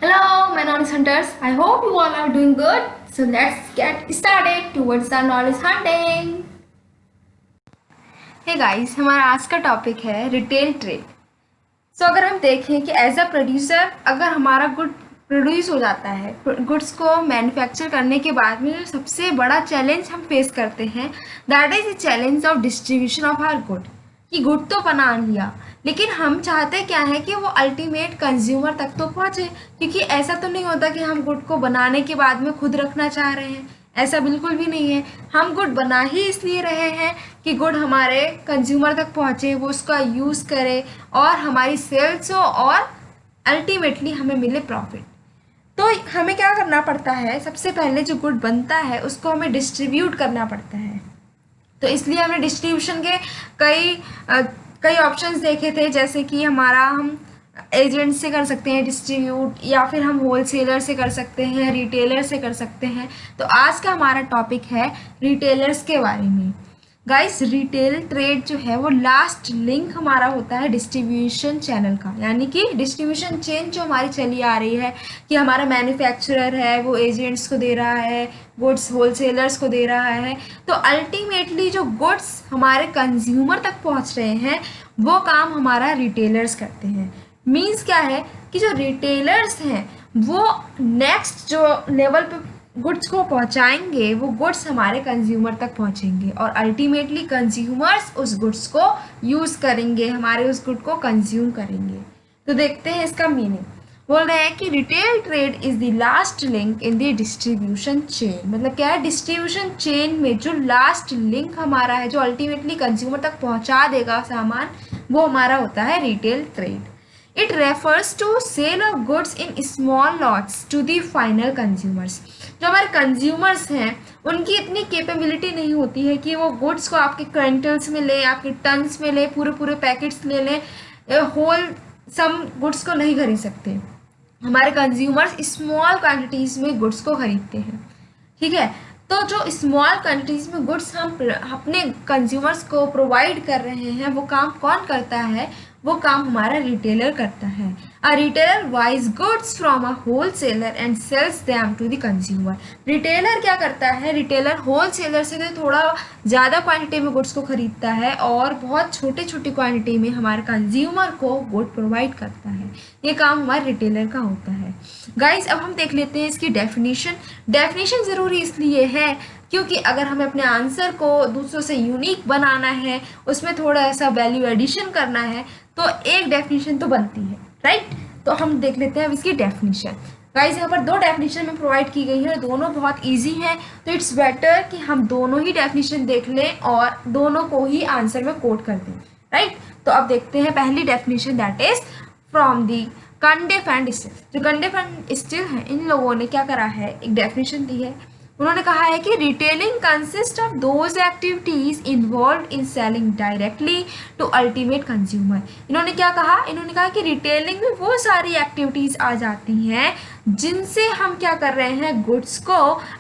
Hello, my knowledge hunters. I hope you all are doing good. So let's get started towards the knowledge hunting. Hey guys, हमारा आज का topic है retail trade. अगर हम देखें कि एज अ प्रोड्यूसर अगर हमारा गुड प्रोड्यूस हो जाता है, गुड्स को मैन्युफैक्चर करने के बाद में जो सबसे बड़ा चैलेंज हम फेस करते हैं that is the challenge of distribution of our good. कि गुड तो बना लिया लेकिन हम चाहते क्या है कि वो अल्टीमेट कंज्यूमर तक तो पहुँचे, क्योंकि ऐसा तो नहीं होता कि हम गुड को बनाने के बाद में खुद रखना चाह रहे हैं। ऐसा बिल्कुल भी नहीं है। हम गुड बना ही इसलिए रहे हैं कि गुड हमारे कंज्यूमर तक पहुँचे, वो उसका यूज़ करे और हमारी सेल्स हो और अल्टीमेटली हमें मिले प्रॉफिट। तो हमें क्या करना पड़ता है, सबसे पहले जो गुड बनता है उसको हमें डिस्ट्रीब्यूट करना पड़ता है। तो इसलिए हमने डिस्ट्रीब्यूशन के कई ऑप्शंस देखे थे, जैसे कि हम एजेंट से कर सकते हैं डिस्ट्रीब्यूट, या फिर हम होलसेलर से कर सकते हैं, रिटेलर से कर सकते हैं। तो आज का हमारा टॉपिक है रिटेलर्स के बारे में। गाइस, रिटेल ट्रेड जो है वो लास्ट लिंक हमारा होता है डिस्ट्रीब्यूशन चैनल का, यानी कि डिस्ट्रीब्यूशन चेन जो हमारी चली आ रही है कि हमारा मैन्युफैक्चरर है वो एजेंट्स को दे रहा है, गुड्स होलसेलर्स को दे रहा है। तो अल्टीमेटली जो गुड्स हमारे कंज्यूमर तक पहुंच रहे हैं वो काम हमारा रिटेलर्स करते हैं। मीन्स क्या है कि जो रिटेलर्स हैं वो नेक्स्ट जो लेवल पे गुड्स को पहुंचाएंगे, वो गुड्स हमारे कंज्यूमर तक पहुंचेंगे और अल्टीमेटली कंज्यूमर्स उस गुड्स को यूज़ करेंगे, हमारे उस गुड को कंज्यूम करेंगे। तो देखते हैं इसका मीनिंग। बोल रहे हैं कि retail trade is the last link in the distribution chain. मतलब क्या है, डिस्ट्रीब्यूशन चेन में जो लास्ट लिंक हमारा है, जो अल्टीमेटली कंज्यूमर तक पहुंचा देगा सामान, वो हमारा होता है retail trade. It refers to sale of goods in small lots to the final consumers। जो हमारे कंज्यूमर्स हैं उनकी इतनी कैपेबिलिटी नहीं होती है कि वो गुड्स को आपके क्विंटल्स में ले, आपके टन्स में ले, पूरे पूरे पैकेट्स ले लें, होल सम गुड्स को नहीं खरीद सकते। हमारे कंज्यूमर्स स्मॉल क्वांटिटीज़ में गुड्स को खरीदते हैं, ठीक है। तो जो स्मॉल क्वांटिटीज़ में गुड्स हम अपने कंज्यूमर्स को प्रोवाइड कर रहे हैं, वो काम कौन करता है? वो काम हमारा रिटेलर करता है। A retailer buys goods from a wholesaler and sells them to the consumer. Retailer क्या करता है? रिटेलर होलसेलर से तो थोड़ा ज़्यादा क्वांटिटी में गुड्स को खरीदता है और बहुत छोटे छोटी क्वांटिटी में हमारे कंज्यूमर को गुड प्रोवाइड करता है। ये काम हमारे रिटेलर का होता है। गाइज, अब हम देख लेते हैं इसकी डेफिनेशन ज़रूरी इसलिए है क्योंकि अगर हमें अपने आंसर को दूसरों से यूनिक बनाना है, उसमें थोड़ा सा वैल्यू एडिशन करना है, तो एक डेफिनेशन तो बनती है, राइट। तो हम देख लेते हैं अब इसकी डेफिनेशन। गाइस, यहाँ पर दो डेफिनेशन में प्रोवाइड की गई है, दोनों बहुत इजी हैं, तो इट्स बेटर कि हम दोनों ही डेफिनेशन देख लें और दोनों को ही आंसर में कोट कर दें, राइट। तो अब देखते हैं पहली definition, that is from the कंडेफ एंड स्टिल। जो कंडेफ एंड स्टिल है, इन लोगों ने क्या करा है, एक डेफिनेशन दी है। उन्होंने कहा है कि retailing consist of those activities involve in selling directly to ultimate consumer. इन्होंने क्या कहा? इन्होंने कहा कि रिटेलिंग में वो सारी एक्टिविटीज आ जाती हैं जिनसे हम क्या कर रहे हैं, गुड्स को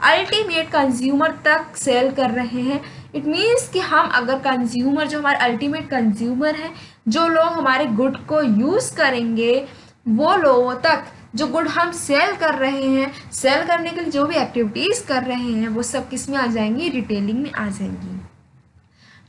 अल्टीमेट कंज्यूमर तक सेल कर रहे हैं। इट मीन्स कि हम अगर कंज्यूमर, जो हमारे अल्टीमेट कंज्यूमर हैं, जो लोग हमारे गुड को यूज़ करेंगे, वो लोगों तक जो गुड हम सेल कर रहे हैं, सेल करने के लिए जो भी एक्टिविटीज़ कर रहे हैं, वो सब किस में आ जाएंगी? रिटेलिंग में आ जाएंगी।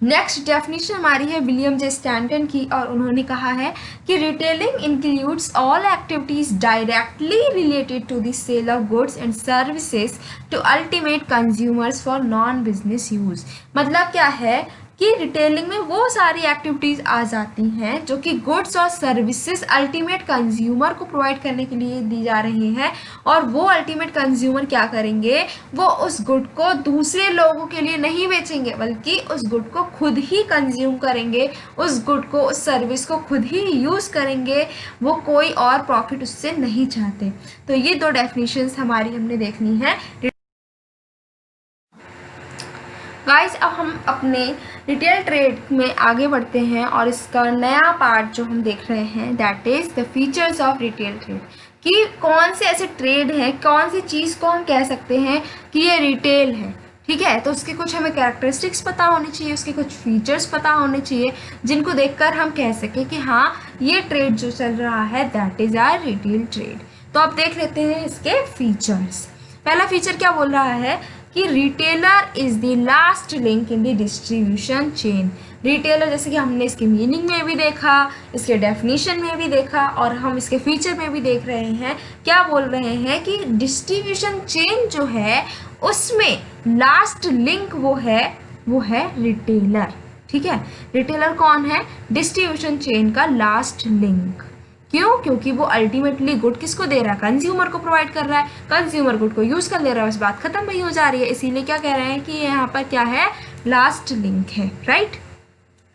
नेक्स्ट डेफिनेशन हमारी है विलियम जे स्टैंटन की, और उन्होंने कहा है कि retailing includes all activities directly related to the sale of goods and services to ultimate consumers for non business use. मतलब क्या है कि रिटेलिंग में वो सारी एक्टिविटीज़ आ जाती हैं जो कि गुड्स और सर्विसेज अल्टीमेट कंज्यूमर को प्रोवाइड करने के लिए दी जा रही हैं, और वो अल्टीमेट कंज्यूमर क्या करेंगे, वो उस गुड को दूसरे लोगों के लिए नहीं बेचेंगे, बल्कि उस गुड को खुद ही कंज्यूम करेंगे, उस गुड को, उस सर्विस को खुद ही यूज़ करेंगे, वो कोई और प्रॉफिट उससे नहीं चाहते। तो ये दो डेफिनेशंस हमारी हमने देखनी है। गाइस, अब हम अपने रिटेल ट्रेड में आगे बढ़ते हैं और इसका नया पार्ट जो हम देख रहे हैं, that is the features of retail trade. कि कौन से ऐसे ट्रेड हैं, कौन सी चीज़ को हम कह सकते हैं कि ये रिटेल है, ठीक है। तो उसके कुछ हमें कैरेक्टरिस्टिक्स पता होनी चाहिए, उसके कुछ फीचर्स पता होने चाहिए, जिनको देखकर हम कह सकें कि हाँ, ये ट्रेड जो चल रहा है that is our retail trade. तो अब देख लेते हैं इसके फीचर्स। पहला फीचर क्या बोल रहा है कि retailer is the last link in the distribution chain. Retailer जैसे कि हमने इसके मीनिंग में भी देखा, इसके डेफिनेशन में भी देखा और हम इसके फीचर में भी देख रहे हैं, क्या बोल रहे हैं कि डिस्ट्रीब्यूशन चेन जो है उसमें लास्ट लिंक वो है रिटेलर। ठीक है, रिटेलर कौन है? डिस्ट्रीब्यूशन चेन का लास्ट लिंक। क्यों? क्योंकि वो अल्टीमेटली गुड किसको दे रहा है? कंज्यूमर को प्रोवाइड कर रहा है। कंज्यूमर गुड को यूज़ कर ले रहा है, बस बात खत्म नहीं हो जा रही है। इसीलिए क्या कह रहे हैं कि यहाँ पर क्या है? लास्ट लिंक है, राइट।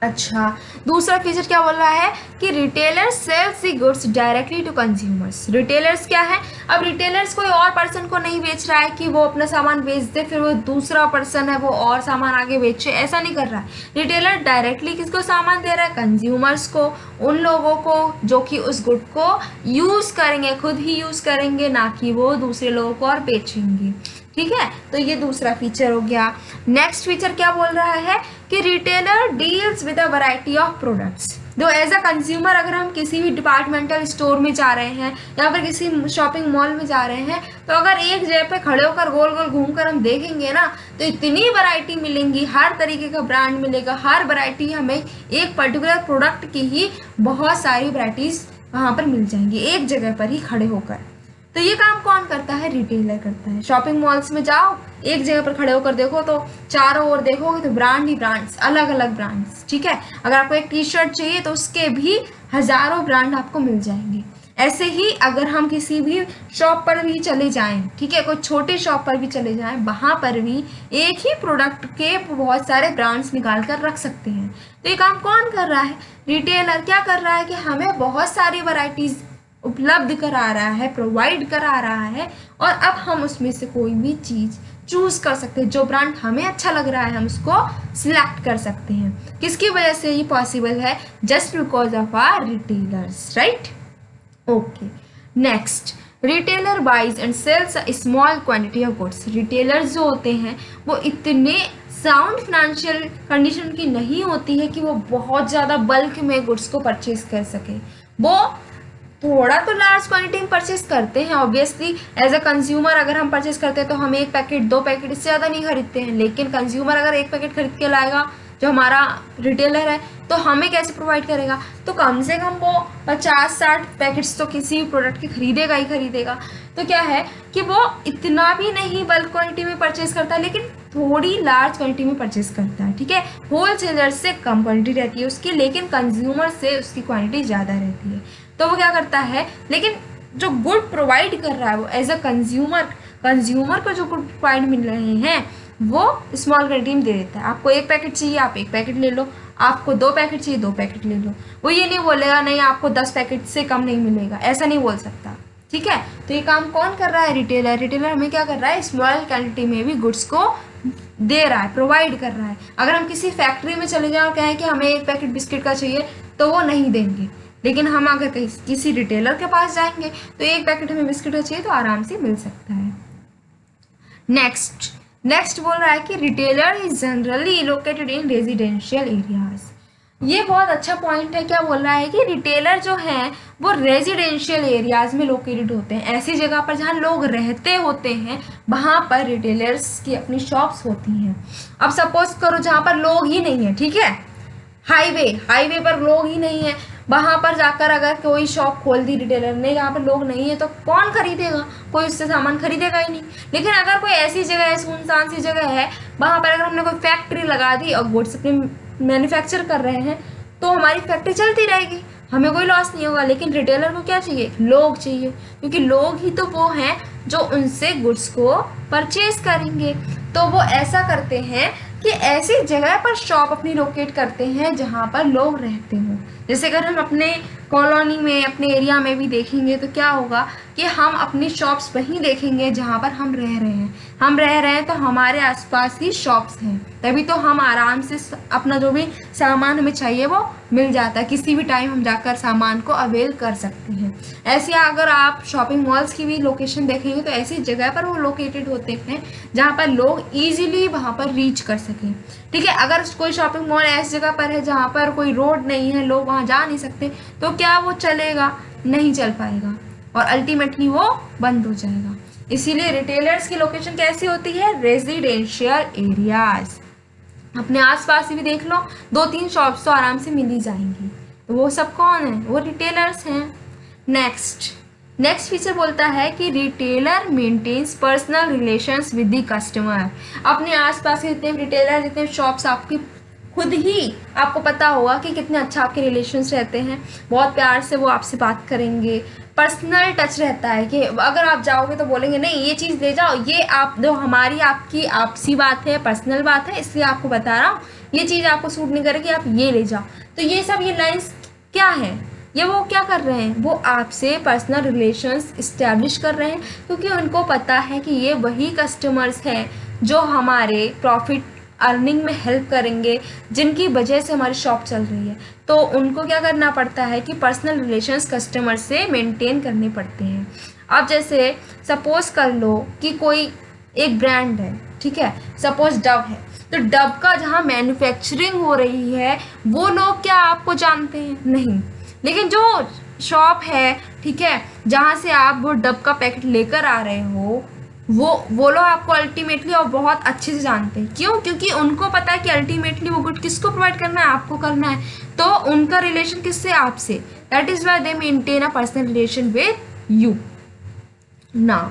अच्छा, दूसरा फीचर क्या बोल रहा है कि retailer sells the goods directly to consumers. Retailers क्या है? अब रिटेलर्स कोई और पर्सन को नहीं बेच रहा है कि वो अपना सामान बेच दे, फिर वो दूसरा पर्सन है वो और सामान आगे बेचे, ऐसा नहीं कर रहा है। रिटेलर डायरेक्टली किसको सामान दे रहा है? कंज्यूमर्स को, उन लोगों को जो कि उस गुड को यूज़ करेंगे, खुद ही यूज़ करेंगे, ना कि वो दूसरे लोगों को और बेचेंगे। ठीक है, तो ये दूसरा फीचर हो गया। नेक्स्ट फीचर क्या बोल रहा है कि retailer deals with a variety of products. जो एज अ कंज्यूमर अगर हम किसी भी डिपार्टमेंटल स्टोर में जा रहे हैं या फिर किसी शॉपिंग मॉल में जा रहे हैं, तो अगर एक जगह पे खड़े होकर गोल गोल घूमकर हम देखेंगे ना, तो इतनी वैरायटी मिलेंगी, हर तरीके का ब्रांड मिलेगा, हर वैरायटी हमें एक पर्टिकुलर प्रोडक्ट की ही बहुत सारी वैरायटीज़ वहाँ पर मिल जाएंगी एक जगह पर ही खड़े होकर। तो ये काम कौन करता है? रिटेलर करता है। शॉपिंग मॉल्स में जाओ, एक जगह पर खड़े होकर देखो तो चारों ओर देखोगे तो ब्रांड ही ब्रांड्स, अलग अलग ब्रांड्स। ठीक है, अगर आपको एक टी शर्ट चाहिए तो उसके भी हज़ारों ब्रांड आपको मिल जाएंगे। ऐसे ही अगर हम किसी भी शॉप पर भी चले जाएं, ठीक है, कोई छोटे शॉप पर भी चले जाएं, वहाँ पर भी एक ही प्रोडक्ट के बहुत सारे ब्रांड्स निकाल कर रख सकते हैं। तो ये काम कौन कर रहा है? रिटेलर क्या कर रहा है कि हमें बहुत सारी वैरायटीज़ उपलब्ध करा रहा है, प्रोवाइड करा रहा है, और अब हम उसमें से कोई भी चीज़ चूज़ कर सकते हैं। जो ब्रांड हमें अच्छा लग रहा है हम उसको सिलेक्ट कर सकते हैं। किसकी वजह से ये पॉसिबल है? Just because of our retailers, right. Okay, next, retailer buys and sells a small quantity of goods. Retailers जो होते हैं वो इतने साउंड फाइनेंशियल कंडीशन की नहीं होती है कि वो बहुत ज़्यादा बल्क में गुड्स को परचेज कर सके। वो थोड़ा तो लार्ज क्वांटिटी में परचेस करते हैं। ऑब्वियसली एज अ कंज्यूमर अगर हम परचेस करते हैं तो हम एक पैकेट, दो पैकेट, इससे ज़्यादा नहीं खरीदते हैं। लेकिन कंज्यूमर अगर एक पैकेट खरीद के लाएगा, जो हमारा रिटेलर है, तो हमें कैसे प्रोवाइड करेगा? तो कम से कम वो 50-60 पैकेट्स तो किसी भी प्रोडक्ट के खरीदेगा ही खरीदेगा। तो क्या है कि वो इतना भी नहीं बल्क क्वांटिटी में परचेस करता है, लेकिन थोड़ी लार्ज क्वांटिटी में परचेस करता है। ठीक है, होल सेलर से कम क्वांटिटी रहती है उसकी, लेकिन कंज्यूमर से उसकी क्वांटिटी ज़्यादा रहती है। तो वो क्या करता है, लेकिन जो गुड प्रोवाइड कर रहा है वो एज अ कंज्यूमर को जो गुड प्रोवाइड मिल रहे हैं वो स्मॉल क्वांटिटी में दे देता है। आपको एक पैकेट चाहिए, आप एक पैकेट ले लो, आपको 2 पैकेट चाहिए, 2 पैकेट ले लो। वो ये नहीं बोलेगा नहीं आपको 10 पैकेट से कम नहीं मिलेगा, ऐसा नहीं बोल सकता। ठीक है, तो ये काम कौन कर रहा है? रिटेलर। रिटेलर हमें क्या कर रहा है? स्मॉल क्वांटिटी में भी गुड्स को दे रहा है, प्रोवाइड कर रहा है। अगर हम किसी फैक्ट्री में चले जाएं और कहें कि हमें एक पैकेट बिस्किट का चाहिए, तो वो नहीं देंगे। लेकिन हम अगर किसी रिटेलर के पास जाएंगे तो एक पैकेट हमें बिस्किट का चाहिए तो आराम से मिल सकता है। नेक्स्ट बोल रहा है कि retailer is generally located in residential areas. ये बहुत अच्छा पॉइंट है। क्या बोल रहा है कि रिटेलर जो हैं वो रेजिडेंशियल एरियाज में लोकेटेड होते हैं। ऐसी जगह पर जहाँ लोग रहते होते हैं वहाँ पर रिटेलर्स की अपनी शॉप्स होती हैं। अब सपोज करो जहाँ पर लोग ही नहीं है, ठीक है, हाईवे पर लोग ही नहीं है, वहाँ पर जाकर अगर कोई शॉप खोल दी रिटेलर ने जहाँ पर लोग नहीं है, तो कौन खरीदेगा? कोई उससे सामान खरीदेगा ही नहीं। लेकिन अगर कोई ऐसी जगह है, सुनसान सी जगह है, वहाँ पर अगर हमने कोई फैक्ट्री लगा दी और गुड्स अपने मैन्युफैक्चर कर रहे हैं, तो हमारी फैक्ट्री चलती रहेगी, हमें कोई लॉस नहीं होगा। लेकिन रिटेलर को क्या चाहिए? लोग चाहिए, क्योंकि लोग ही तो वो हैं जो उनसे गुड्स को परचेज करेंगे। तो वो ऐसा करते हैं कि ऐसी जगह पर शॉप अपनी लोकेट करते हैं जहाँ पर लोग रहते हों। जैसे अगर हम अपने कॉलोनी में, अपने एरिया में भी देखेंगे तो क्या होगा कि हम अपनी शॉप्स वहीं देखेंगे जहाँ पर हम रह रहे हैं। हम रह रहे हैं तो हमारे आसपास ही शॉप्स हैं, तभी तो हम आराम से अपना जो भी सामान हमें चाहिए वो मिल जाता है। किसी भी टाइम हम जाकर सामान को अवेल कर सकते हैं। ऐसे अगर आप शॉपिंग मॉल्स की भी लोकेशन देखेंगे तो ऐसी जगह पर वो लोकेटेड होते हैं जहाँ पर लोग ईजिली वहाँ पर रीच कर सकें। ठीक है, अगर कोई शॉपिंग मॉल ऐसी जगह पर है जहाँ पर कोई रोड नहीं है, लोग वहाँ जा नहीं सकते, तो क्या वो चलेगा? नहीं चल पाएगा। और अल्टीमेटली वो बंद हो जाएगा। इसीलिए रिटेलर्स की लोकेशन कैसी होती है? Residential areas. अपने आसपास भी देख लो, 2-3 शॉप्स तो आराम से मिल ही जाएंगी। तो वो सब कौन है? वो रिटेलर्स हैं। नेक्स्ट फीचर बोलता है कि retailer maintains personal relations with the customer. अपने आसपास के जितने रिटेलर, जितने शॉप्स आपकी खुद ही आपको पता होगा कि कितने अच्छा आपके रिलेशंस रहते हैं, बहुत प्यार से वो आपसे बात करेंगे, पर्सनल टच रहता है कि अगर आप जाओगे तो बोलेंगे नहीं ये चीज़ ले जाओ, ये आप जो हमारी आपकी आपसी बात है, पर्सनल बात है, इसलिए आपको बता रहा हूँ, ये चीज़ आपको सूट नहीं करेगी, आप ये ले जाओ। तो ये सब ये लाइन्स क्या है? ये वो क्या कर रहे हैं? वो आपसे पर्सनल रिलेशंस इस्टेब्लिश कर रहे हैं, क्योंकि उनको पता है कि ये वही कस्टमर्स हैं जो हमारे प्रॉफिट अर्निंग में हेल्प करेंगे, जिनकी वजह से हमारी शॉप चल रही है। तो उनको क्या करना पड़ता है कि पर्सनल रिलेशंस कस्टमर से मेंटेन करने पड़ते हैं। अब जैसे सपोज कर लो कि कोई एक ब्रांड है, ठीक है, सपोज डव है, तो डव का जहाँ मैन्युफैक्चरिंग हो रही है वो लोग क्या आपको जानते हैं? नहीं। लेकिन जो शॉप है, ठीक है, जहाँ से आप वो डव का पैकेट लेकर आ रहे हो, वो लोग आपको अल्टीमेटली और बहुत अच्छे से जानते हैं। क्यों? क्योंकि उनको पता है कि अल्टीमेटली वो गुड किसको प्रोवाइड करना है? आपको करना है। तो उनका रिलेशन किससे? आपसे। That is why they maintain a personal relation with you. Now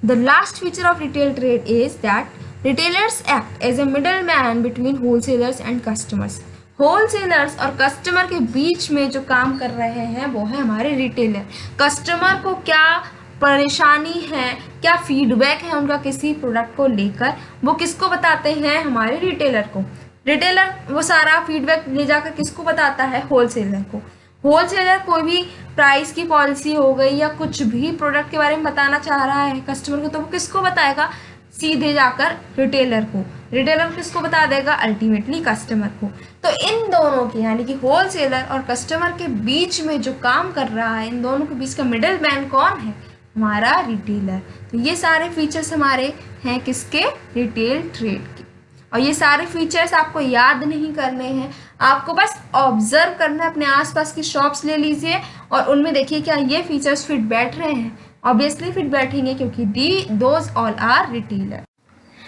the last feature of retail trade is that retailers act as a middle man between wholesalers and customers. Wholesalers और customer के बीच में जो काम कर रहे हैं वो है हमारे रिटेलर। कस्टमर को क्या परेशानी है, क्या फीडबैक है उनका किसी प्रोडक्ट को लेकर, वो किसको बताते हैं? हमारे रिटेलर को। रिटेलर वो सारा फीडबैक ले जाकर किसको बताता है? होलसेलर को। होलसेलर कोई भी प्राइस की पॉलिसी हो गई या कुछ भी प्रोडक्ट के बारे में बताना चाह रहा है कस्टमर को, तो वो किसको बताएगा? सीधे जाकर रिटेलर को। रिटेलर किसको बता देगा? अल्टीमेटली कस्टमर को। तो इन दोनों के यानी कि होलसेलर और कस्टमर के बीच में जो काम कर रहा है, इन दोनों के बीच का मिडल मैन कौन है? हमारा रिटेलर। तो ये सारे फीचर्स हमारे हैं किसके? रिटेल ट्रेड के। और ये सारे फीचर्स आपको याद नहीं करने हैं, आपको बस ऑब्जर्व करना है। अपने आसपास की शॉप्स ले लीजिए और उनमें देखिए क्या ये फीचर्स फिट बैठ रहे हैं। ऑब्वियसली फिट बैठेंगे क्योंकि those all are retailer.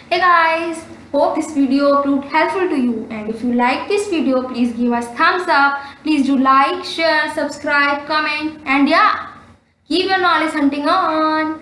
Hey guys, hope this video proved helpful to you, and if you like this video, please give us thumbs up. Please do like, share, subscribe, comment, and yeah, keep your knowledge hunting on.